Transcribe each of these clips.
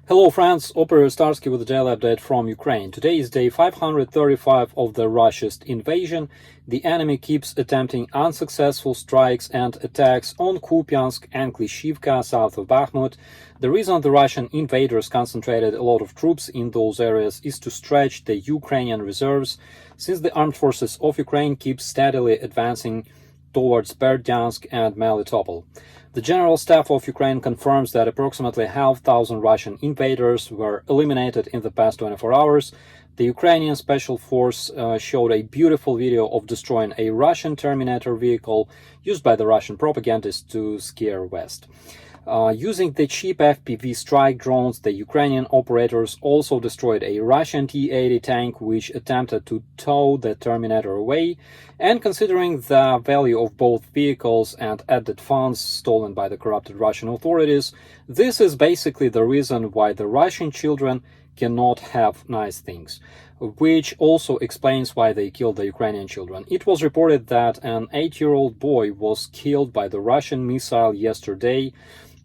Hello friends, Operator Starsky with a daily update from Ukraine. Today is day 535 of the Russia's invasion. The enemy keeps attempting unsuccessful strikes and attacks on Kupiansk and Klishivka, south of Bakhmut. The reason the Russian invaders concentrated a lot of troops in those areas is to stretch the Ukrainian reserves, since the armed forces of Ukraine keep steadily advancing towards Berdyansk and Melitopol. The General Staff of Ukraine confirms that approximately 500 Russian invaders were eliminated in the past 24 hours. The Ukrainian Special Force showed a beautiful video of destroying a Russian Terminator vehicle used by the Russian propagandists to scare West. Using the cheap FPV strike drones, the Ukrainian operators also destroyed a Russian T-80 tank which attempted to tow the Terminator away, and considering the value of both vehicles and added funds stolen by the corrupted Russian authorities, this is basically the reason why the Russian children cannot have nice things, which also explains why they killed the Ukrainian children. It was reported that an 8-year-old boy was killed by the Russian missile yesterday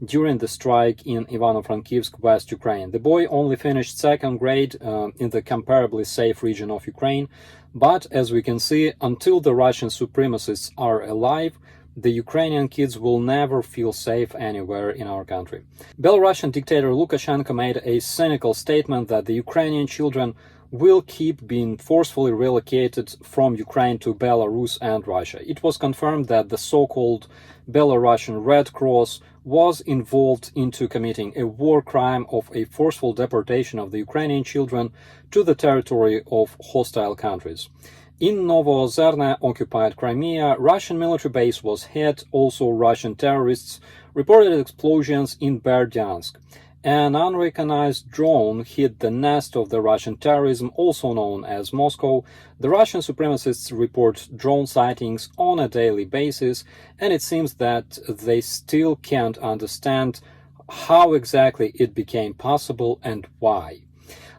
during the strike in Ivano-Frankivsk, West Ukraine. The boy only finished second grade in the comparably safe region of Ukraine, but as we can see, until the Russian supremacists are alive, the Ukrainian kids will never feel safe anywhere in our country. Belarusian dictator Lukashenko made a cynical statement that the Ukrainian children will keep being forcefully relocated from Ukraine to Belarus and Russia. It was confirmed that the so-called Belarusian Red Cross was involved into committing a war crime of a forceful deportation of the Ukrainian children to the territory of hostile countries. In Novoozerna, occupied Crimea, Russian military base was hit. Also, Russian terrorists reported explosions in Berdyansk. An unrecognized drone hit the nest of the Russian terrorism, also known as Moscow. The Russian supremacists report drone sightings on a daily basis, and it seems that they still can't understand how exactly it became possible and why.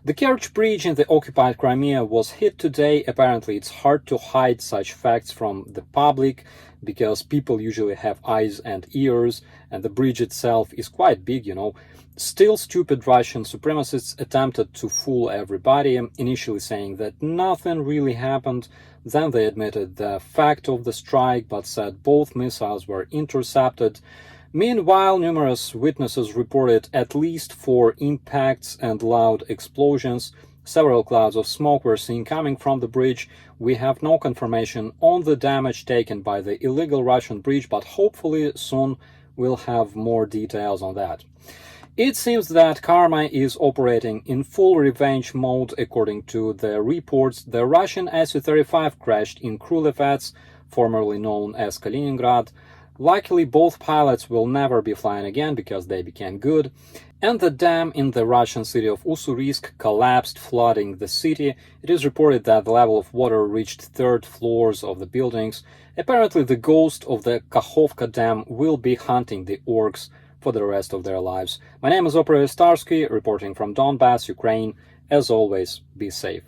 The Kerch Bridge in the occupied Crimea was hit today. Apparently, it's hard to hide such facts from the public because people usually have eyes and ears, and the bridge itself is quite big, Still, stupid Russian supremacists attempted to fool everybody, initially saying that nothing really happened. Then they admitted the fact of the strike, but said both missiles were intercepted. Meanwhile, numerous witnesses reported at least 4 impacts and loud explosions. Several clouds of smoke were seen coming from the bridge. We have no confirmation on the damage taken by the illegal Russian bridge, but hopefully soon we'll have more details on that. It seems that Karma is operating in full revenge mode. According to the reports, the Russian Su-35 crashed in Krulevets, formerly known as Kaliningrad. Luckily, both pilots will never be flying again because they became good. And the dam in the Russian city of Ussurisk collapsed, flooding the city. It is reported that the level of water reached third floors of the buildings. Apparently, the ghost of the Kakhovka Dam will be hunting the orcs for the rest of their lives. My name is Operator Starsky, reporting from Donbass, Ukraine. As always, be safe.